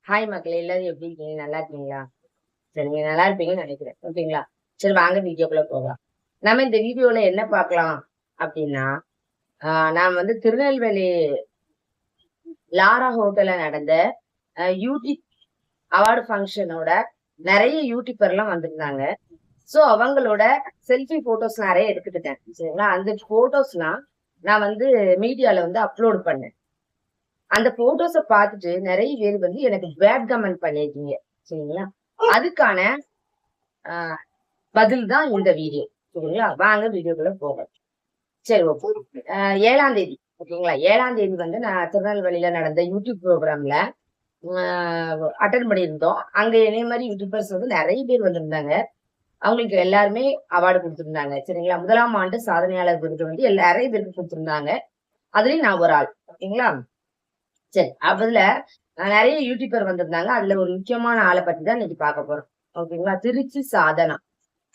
Hi மக்களே, எல்லாரும் எப்படி இருக்கீங்க? நல்லா இருக்கீங்களா? சரி, நீங்க நல்லா இருப்பீங்கன்னு நினைக்கிறேன். ஓகேங்களா? சரி, வாங்க வீடியோக்குள்ள போகலாம். நம்ம இந்த வீடியோல என்ன பார்க்கலாம் அப்படின்னா, நான் வந்து திருநெல்வேலி லாரா ஹோட்டல்ல நடந்த யூடியூப் அவார்டு ஃபங்க்ஷனோட நிறைய யூடியூபர் எல்லாம் வந்திருந்தாங்க. சோ அவங்களோட செல்ஃபி போட்டோஸ் நிறைய எடுத்துக்கிட்டேன். சரிங்களா? அந்த போட்டோஸ்லாம் நான் வந்து மீடியால வந்து அப்லோட் பண்ணேன். அந்த போட்டோஸ பார்த்துட்டு நிறைய பேர் வந்து எனக்கு பேட் கமெண்ட் பண்ணிருக்கீங்க. சரிங்களா? அதுக்கான பதில் தான் இந்த வீடியோ. சரிங்களா? வாங்க வீடியோக்குள்ள போகலாம். சரி, ஓகே. 7ஆம் தேதி, ஓகேங்களா? 7ஆம் தேதி வந்து நான் திருநெல்வேலியில நடந்த யூடியூப் ப்ரோக்ராம்ல அட்டன் பண்ணியிருந்தோம். அங்க என்னைய மாதிரி யூடியூபர்ஸ் வந்து நிறைய பேர் வந்திருந்தாங்க. அவங்களுக்கு எல்லாருமே அவார்டு கொடுத்திருந்தாங்க. சரிங்களா? 1ஆம் ஆண்டு சாதனையாளர் விருது வந்து நிறைய பேருக்கு கொடுத்திருந்தாங்க. அதுலயும் நான் ஒரு ஆள். ஓகேங்களா? சரி, அதுல நிறைய யூடியூபர் வந்திருந்தாங்க. அதுல ஒரு முக்கியமான ஆளை பத்தி தான் இன்னைக்கு பார்க்க போறோம். ஓகேங்களா? திருச்சி சாதனா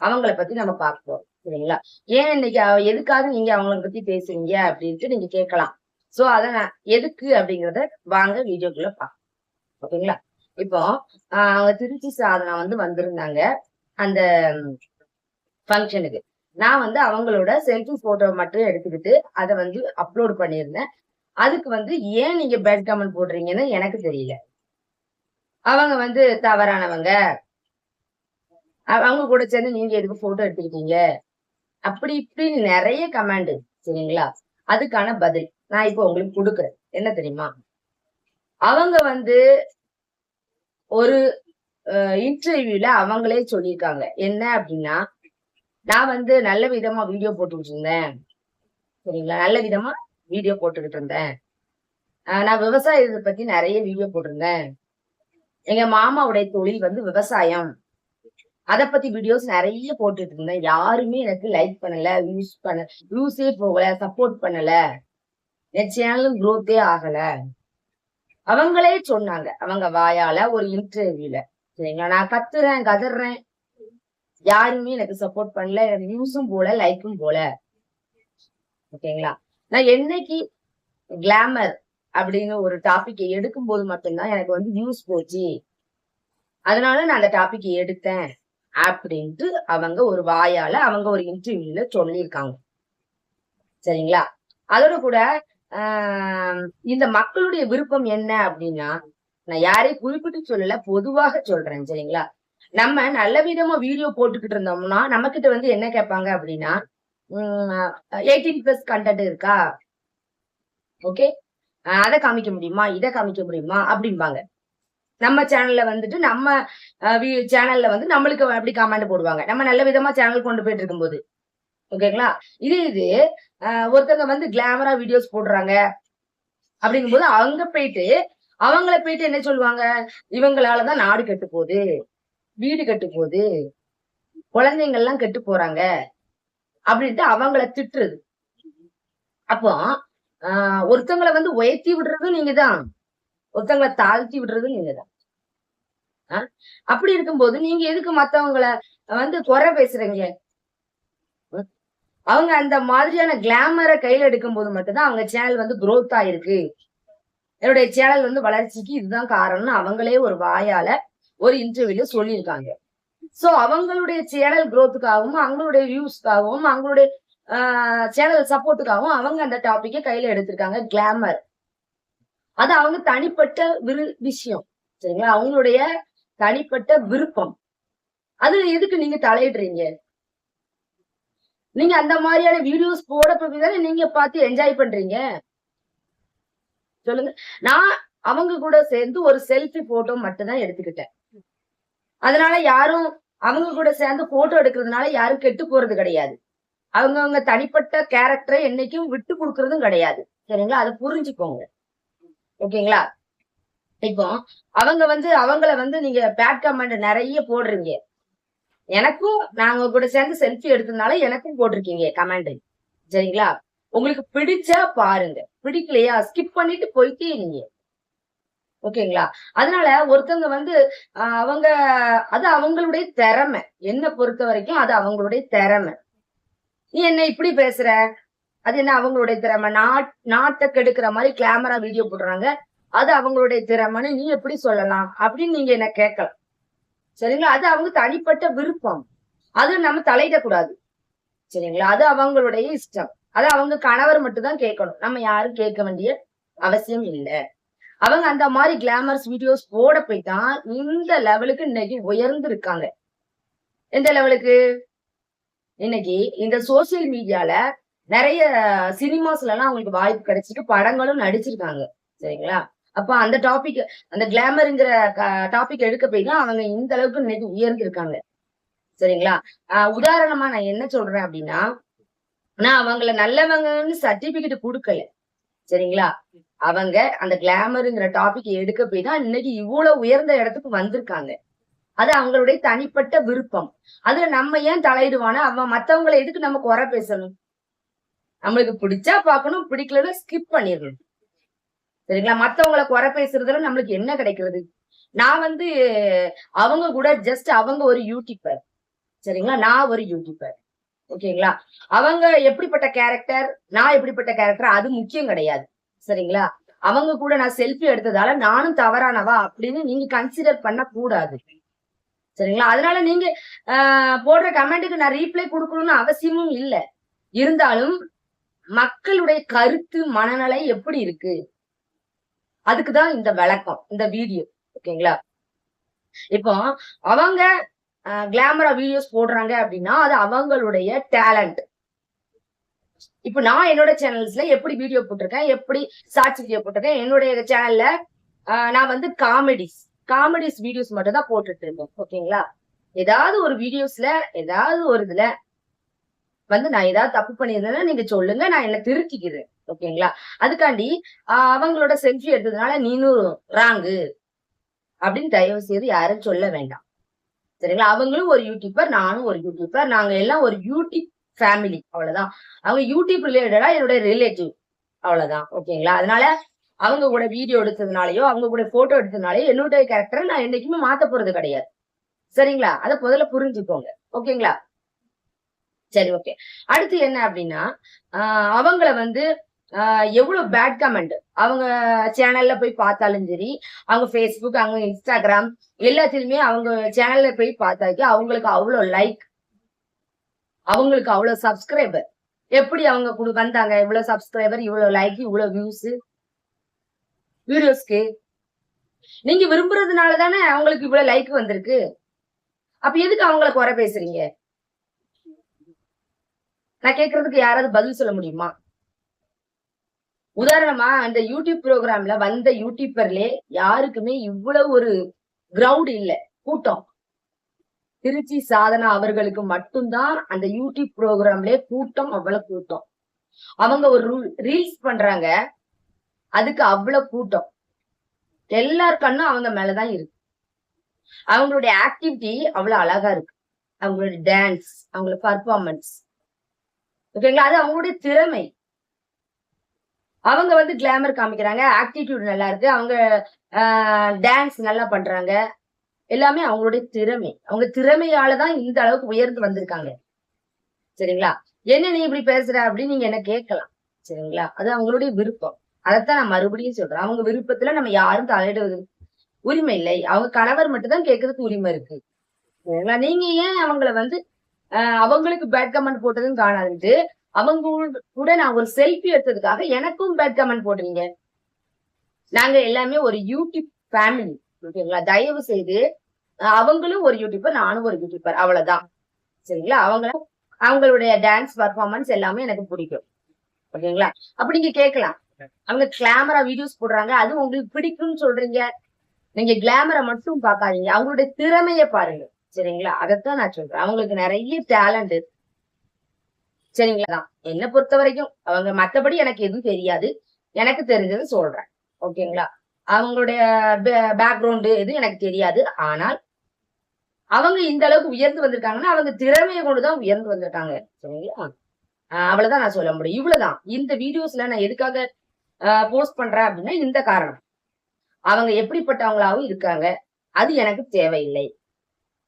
அவங்கள பத்தி நம்ம பார்க்க போறோம். சரிங்களா? ஏன் இன்னைக்கு எதுக்காக நீங்க அவங்கள பத்தி பேசுறீங்க அப்படின்ட்டு நீங்க கேட்கலாம். சோ அத நான் எதுக்கு அப்படிங்கறத வாங்க வீடியோக்குள்ள பார்க்கலாம். ஓகேங்களா? இப்போ அவங்க திருச்சி சாதனா வந்து வந்திருந்தாங்க அந்த ஃபங்க்ஷனுக்கு. நான் வந்து அவங்களோட செல்ஃபி போட்டோ மட்டும் எடுத்துக்கிட்டு அதை வந்து அப்லோட் பண்ணியிருந்தேன். அதுக்கு வந்து ஏன் நீங்க பேட் கமெண்ட் போடுறீங்கன்னு எனக்கு தெரியல. அவங்க வந்து தவறானவங்க, அவங்க கூட சேர்ந்து நீங்க எதுக்கு போட்டோ எடுத்துக்கிட்டீங்க, அப்படி இப்படின்னு நிறைய கமெண்ட். சரிங்களா? அதுக்கான பதில் நான் இப்போ உங்களுக்கு கொடுக்குறேன். என்ன தெரியுமா? அவங்க வந்து ஒரு இன்டர்வியூல அவங்களே சொல்லியிருக்காங்க. என்ன அப்படின்னா, நான் வந்து நல்ல விதமா வீடியோ போட்டுக்கிட்டு இருந்தேன். சரிங்களா? நல்ல விதமா வீடியோ போட்டுக்கிட்டு இருந்தேன். நான் விவசாயத்தை பத்தி நிறைய வீடியோ போட்டிருந்தேன். எங்க மாமாவுடைய தொழில் வந்து விவசாயம். அத பத்தி வீடியோஸ் நிறைய போட்டுட்டு இருந்தேன். யாருமே எனக்கு லைக் பண்ணல, வியூஸே போகல, சப்போர்ட் பண்ணல. என் சேனலும் குரோத்தே ஆகல. அவங்களே சொன்னாங்க. அவங்க வாயால ஒரு இன்டர்வியூல. சரிங்களா? நான் கத்துறேன், கதறேன். யாருமே எனக்கு சப்போர்ட் பண்ணல. வியூஸும் போல, லைக்கும் போல. ஓகேங்களா? நான் என்னைக்கு கிளாமர் அப்படின்னு ஒரு டாபிக் எடுக்கும் போது மட்டும்தான் எனக்கு வந்து வியூஸ் போச்சு. அதனால நான் அந்த டாபிக் எடுத்தேன் அப்படின்ட்டு அவங்க ஒரு வாயால அவங்க ஒரு இன்டர்வியூல சொல்லியிருக்காங்க. சரிங்களா? அதோட கூட இந்த மக்களுடைய விருப்பம் என்ன அப்படின்னா, நான் யாரையும் குறிப்பிட்டு சொல்லல, பொதுவாக சொல்றேன். சரிங்களா? நம்ம நல்ல விதமா வீடியோ போட்டுக்கிட்டு இருந்தோம்னா நம்ம கிட்ட வந்து என்ன கேட்பாங்க அப்படின்னா, 18+ கண்டென்ட் இருக்கா, ஓகே, அதை காமிக்க முடியுமா, இதை காமிக்க முடியுமா அப்படிம்பாங்க. நம்ம சேனல்ல வந்துட்டு நம்ம சேனல்ல வந்து நம்மளுக்கு அப்படி கமெண்ட் போடுவாங்க. நம்ம நல்ல விதமா சேனல் கொண்டு போயிட்டு இருக்கும்போது. ஓகேங்களா? இது ஒருத்தவங்க வந்து கிளாமரா வீடியோஸ் போடுறாங்க அப்படிங்கும்போது அங்க போயிட்டு அவங்கள போயிட்டு என்ன சொல்லுவாங்க, இவங்களாலதான் நாடு கெட்டு போகுது, வீடு கெட்டு போகுது, குழந்தைங்க எல்லாம் கெட்டு போறாங்க அப்படின்ட்டு அவங்கள திட்டுறது. அப்போ ஒருத்தவங்களை வந்து உயர்த்தி விடுறதும் நீங்கதான், ஒருத்தவங்களை தாழ்த்தி விடுறதும் நீங்கதான். அப்படி இருக்கும்போது நீங்க எதுக்கு மத்தவங்கள வந்து குறை பேசுறீங்க? அவங்க அந்த மாதிரியான கிளாமரை கையில எடுக்கும் போது மட்டும்தான் அவங்க சேனல் வந்து குரோத் ஆயிருக்கு, என்னுடைய சேனல் வந்து வளர்ச்சிக்கு இதுதான் காரணம்னு அவங்களே ஒரு வாயால ஒரு இன்டர்வியூல சொல்லியிருக்காங்க. சோ அவங்களுடைய சேனல் குரோத்துக்காகவும் அவங்களுடைய வியூஸ்க்காகவும் அவங்களுடைய சேனல் சப்போர்ட்டுக்காகவும் அவங்க அந்த டாபிக்கை கையில எடுத்திருக்காங்க. கிளாமர் அது அவங்க தனிப்பட்ட விஷயம். சரிங்களா? அவங்களுடைய தனிப்பட்ட விருப்பம். அதுல எதுக்கு நீங்க தலையிடுறீங்க? நீங்க அந்த மாதிரியான வீடியோஸ் போட போய் நீங்க பார்த்து என்ஜாய் பண்றீங்க. சொல்லுங்க. நான் அவங்க கூட சேர்ந்து ஒரு செல்ஃபி போட்டோ மட்டும்தான் எடுத்துக்கிட்டேன். அதனால யாரும் அவங்க கூட சேர்ந்து போட்டோ எடுக்கிறதுனால யாரும் கெட்டு போறது கிடையாது. அவங்க தனிப்பட்ட கேரக்டரை என்னைக்கும் விட்டு கொடுக்கறதும் கிடையாது. சரிங்களா? அதை புரிஞ்சுக்கோங்க. ஓகேங்களா? இப்போ அவங்க வந்து அவங்கள வந்து நீங்க பேட் கமெண்ட் நிறைய போடுறீங்க. எனக்கும் நாங்க கூட சேர்ந்து செல்ஃபி எடுத்ததுனால எனக்கும் போட்டிருக்கீங்க கமெண்ட். சரிங்களா? உங்களுக்கு பிடிச்சா பாருங்க, பிடிக்கலையா ஸ்கிப் பண்ணிட்டு போயிட்டே நீங்க. ஓகேங்களா? அதனால ஒருத்தவங்க வந்து அவங்க அது அவங்களுடைய திறமை. என்ன பொறுத்த வரைக்கும் அது அவங்களுடைய திறமை. நீ என்ன இப்படி பேசுற, அது என்ன அவங்களுடைய திறமை. நாட்டை கெடுக்கிற மாதிரி கிளாமரா வீடியோ போடுறாங்க. அது அவங்களுடைய திறமைன்னு நீ எப்படி சொல்லலாம் அப்படின்னு நீங்க என்ன கேட்கலாம். சரிங்களா? அது அவங்க தனிப்பட்ட விருப்பம். அது நம்ம தலையிடக்கூடாது. சரிங்களா? அது அவங்களுடைய இஷ்டம். அது அவங்க கணவர் மட்டும் தான் கேட்கணும். நம்ம யாரும் கேட்க வேண்டிய அவசியம் இல்ல. அவங்க அந்த மாதிரி கிளாமர்ஸ் வீடியோஸ் போட போய் தான் இந்த லெவலுக்கு இன்னைக்கு உயர்ந்து இருக்காங்க. எந்த லெவலுக்கு? இன்னைக்கு இந்த சோசியல் மீடியால நிறைய சினிமாஸ்ல எல்லாம் அவங்களுக்கு வாய்ப்பு கிடைச்சிட்டு படங்களும் நடிச்சிருக்காங்க. சரிங்களா? அப்ப அந்த டாபிக், அந்த கிளாமர்ங்கிற டாபிக் எடுக்க போய் தான் அவங்க இந்த அளவுக்கு இன்னைக்கு உயர்ந்து இருக்காங்க. சரிங்களா? உதாரணமா நான் என்ன சொல்றேன் அப்படின்னா, நான் அவங்கள நல்லவங்கன்னு சர்டிபிகேட் குடுக்கல. சரிங்களா? அவங்க அந்த கிளாமர்ங்கிற டாபிக் எடுக்க போய் தான் இன்னைக்கு இவ்வளவு உயர்ந்த இடத்துக்கு வந்திருக்காங்க. அது அவங்களுடைய தனிப்பட்ட விருப்பம். அதுல நம்ம ஏன் தலையிடுவானா? அவன் மத்தவங்கள எதுக்கு நம்ம குறை பேசணும்? நம்மளுக்கு பிடிச்சா பார்க்கணும், பிடிக்கலன்னா ஸ்கிப் பண்ணிடணும். சரிங்களா? மத்தவங்கள குறை பேசுறதுல நம்மளுக்கு என்ன கிடைக்கிறது? நான் வந்து அவங்க கூட ஜஸ்ட் அவங்க ஒரு யூடியூபர். சரிங்களா? நான் ஒரு யூடியூபர். ஓகேங்களா? அவங்க எப்படிப்பட்ட கேரக்டர், நான் எப்படிப்பட்ட கேரக்டர் அது முக்கியம் கிடையாது. சரிங்களா? அவங்க கூட நான் செல்ஃபி எடுத்ததால நானும் தவறானவா அப்படின்னு நீங்க கன்சிடர் பண்ண கூடாது. சரிங்களா? அதனால நீங்க போடுற கமெண்ட்டுக்கு நான் ரீப்ளை கொடுக்கணும்னு அவசியமும் இல்ல. இருந்தாலும் மக்களுடைய கருத்து, மனநிலை எப்படி இருக்கு? அதுக்குதான் இந்த விளக்கம், இந்த வீடியோ. ஓகேங்களா? இப்போ அவங்க கிளாமரா வீடியோஸ் போடுறாங்க அப்படின்னா அது அவங்களுடைய டேலண்ட். இப்ப நான் என்னோட சேனல்ஸ்ல எப்படி வீடியோ போட்டிருக்கேன், எப்படி ஷார்ட்ஸ் வீடியோ போட்டிருக்கேன். என்னுடைய சேனல்ல நான் வந்து காமெடிஸ் வீடியோஸ் மட்டும் தான் போட்டுட்டு இருக்கேன். ஓகேங்களா? ஏதாவது ஒரு வீடியோஸ்ல ஏதாவது ஒரு இதுல வந்து நான் ஏதாவது தப்பு பண்ணியிருந்தேன்னா நீங்க சொல்லுங்க, நான் என்ன திருத்திக்கிறேன். ஓகேங்களா? அதுக்காண்டி அவங்களோட செல்ஃபி எடுத்ததுனால நீனும் ராங்கு அப்படின்னு தயவு செய்து யாரும் சொல்ல வேண்டாம். சரிங்களா? அவங்களும் ஒரு யூடியூபர், நானும் ஒரு யூடியூபர். நாங்க எல்லாம் ஒரு யூடியூப் ஃபேமிலி. அவ்வளவுதான். அவங்க யூடியூப் ரிலேட்டடா என்னோட ரிலேட்டிவ். அவ்வளவுதான். ஓகேங்களா? அதனால அவங்க கூட வீடியோ எடுத்ததுனாலயோ, அவங்க கூட போட்டோ எடுத்ததுனாலயோ என்னுடைய கேரக்டரை நான் என்னைக்குமே மாத்த போறது கிடையாது. சரிங்களா? அத முதல்ல புரிஞ்சுக்கோங்க. ஓகேங்களா? சரி, ஓகே. அடுத்து என்ன அப்படின்னா, அவங்கள வந்து எவ்வளவு பேட் கமெண்ட் அவங்க சேனல்ல போய் பார்த்தாலும் சரி, அவங்க Facebook, அவங்க Instagram எல்லாத்திலுமே அவங்க சேனல்ல போய் பார்த்தாக்கி அவங்களுக்கு அவ்வளவு லைக், அவங்களுக்கு அவ்வளவு சப்ஸ்கிரைபர். எப்படி அவங்க வந்தாங்க? இவ்வளவு சப்ஸ்கிரைபர், இவ்வளவு லைக், இவ்வளவு வியூஸ் வீடியோஸ்க்கு. நீங்க விரும்புறதுனால தானே அவங்களுக்கு இவ்வளவு லைக் வந்திருக்கு. அப்ப எதுக்கு அவங்கள குறை பேசுறீங்க? நான் கேக்குறதுக்கு யாராவது பதில் சொல்ல முடியுமா? உதாரணமா அந்த யூடியூப் ப்ரோக்ராம்ல வந்த யூடியூபர்லே யாருக்குமே இவ்வளவு ஒரு கிரவுட் இல்ல, கூட்டம். திருச்சி சாதனா அவர்களுக்கு மட்டும்தான் அந்த யூடியூப் ப்ரோக்ராம்ல கூட்டம், அவ்வளவு கூட்டம். அவங்க ஒரு ரீல்ஸ் பண்றாங்க, அதுக்கு அவ்வளவு கூட்டம். எல்லார் கண்ணும் அவங்க மேலதான் இருக்கு. அவங்களுடைய ஆக்டிவிட்டி அவ்வளவு அழகா இருக்கு. அவங்களுடைய டான்ஸ், அவங்களோட பர்ஃபார்மன்ஸ். ஓகேங்களா? அது அவங்களுடைய திறமை. அவங்க வந்து கிளாமர் காமிக்கிறாங்க, ஆக்டிடியூட் நல்லா இருக்கு, அவங்க டான்ஸ் நல்லா பண்றாங்க. எல்லாமே அவங்களுடைய திறமை. அவங்க திறமையாலதான் இந்த அளவுக்கு உயர்ந்து வந்திருக்காங்க. சரிங்களா? என்ன நீ இப்படி பேசுற அப்படின்னு நீங்க என்ன கேட்கலாம். சரிங்களா? அது அவங்களுடைய விருப்பம். அதைத்தான் நான் மறுபடியும் சொல்றேன். அவங்க விருப்பத்துல நம்ம யாரும் தலையிடுவது உரிமை இல்லை. அவங்க கணவர் மட்டும் தான் கேட்கறதுக்கு உரிமை இருக்கு. சரிங்களா? நீங்க ஏன் அவங்கள வந்து அவங்களுக்கு பேட் கமெண்ட் போட்டதுன்னு காணாதுன்ட்டு அவங்க கூட நான் ஒரு செல்ஃபி எடுத்ததுக்காக எனக்கும் பேட் கமெண்ட் போடுறீங்க. நாங்க எல்லாமே ஒரு யூடியூப் ஃபேமிலி. ஓகேங்களா? தயவு செய்து அவங்களும் ஒரு யூடியூபர், நானும் ஒரு யூடியூபர். அவ்வளவுதான். சரிங்களா? அவங்களுடைய டான்ஸ் பர்ஃபார்மன்ஸ் எல்லாமே எனக்கு பிடிக்கும். ஓகேங்களா? அப்ப நீங்க கேட்கலாம், அவங்க கிளாமரா வீடியோஸ் போடுறாங்க, அது உங்களுக்கு பிடிக்கும்னு சொல்றீங்க. நீங்க கிளாமரை மட்டும் பார்க்காதீங்க, அவங்களுடைய திறமைய பாருங்க. சரிங்களா? அதைத்தான் நான் சொல்றேன். அவங்களுக்கு நிறைய டேலண்ட். சரிங்களா? என்ன பொறுத்த வரைக்கும் அவங்க மத்தபடி எனக்கு எதுவும் தெரியாது. எனக்கு தெரிஞ்சது சொல்றேன். ஓகேங்களா? அவங்களுடைய பேக்ரவுண்டு எது எனக்கு தெரியாது. ஆனால் அவங்க இந்த அளவுக்கு உயர்ந்து வந்திருக்காங்கன்னா அவங்க திறமையை கொண்டுதான் உயர்ந்து வந்திருக்காங்க. சரிங்களா? அவ்வளவுதான் நான் சொல்ல முடியும். இவ்வளவுதான். இந்த வீடியோஸ்ல நான் எதுக்காக போஸ்ட் பண்றேன் அப்படின்னா இந்த காரணம். அவங்க எப்படிப்பட்டவங்களாவும் இருக்காங்க. அது எனக்கு தேவையில்லை.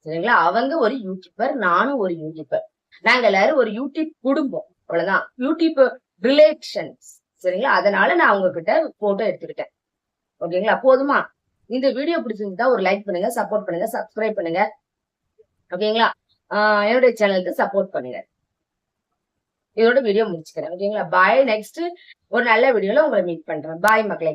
சரிங்களா? அவங்க ஒரு யூடியூபர், நானும் ஒரு யூடியூபர். நாங்க எல்லாரும் ஒரு யூடியூப் குடும்பம். அவ்வளவுதான். YouTube relations. சரிங்களா? அதனால நான் உங்ககிட்ட போட்டோ எடுத்துக்கிட்டேன். ஓகேங்களா? போதுமா? இந்த வீடியோ பிடிச்சிருந்தா ஒரு லைக் பண்ணுங்க, சப்போர்ட் பண்ணுங்க, சப்ஸ்கிரைப் பண்ணுங்க. ஓகேங்களா? என்னுடைய சேனலுக்கு சப்போர்ட் பண்ணுங்க. இதோட வீடியோ முடிச்சுக்கிறேன். ஓகேங்களா? பாய். நெக்ஸ்ட் ஒரு நல்ல வீடியோல உங்களை மீட் பண்றேன். பாய் மக்களே.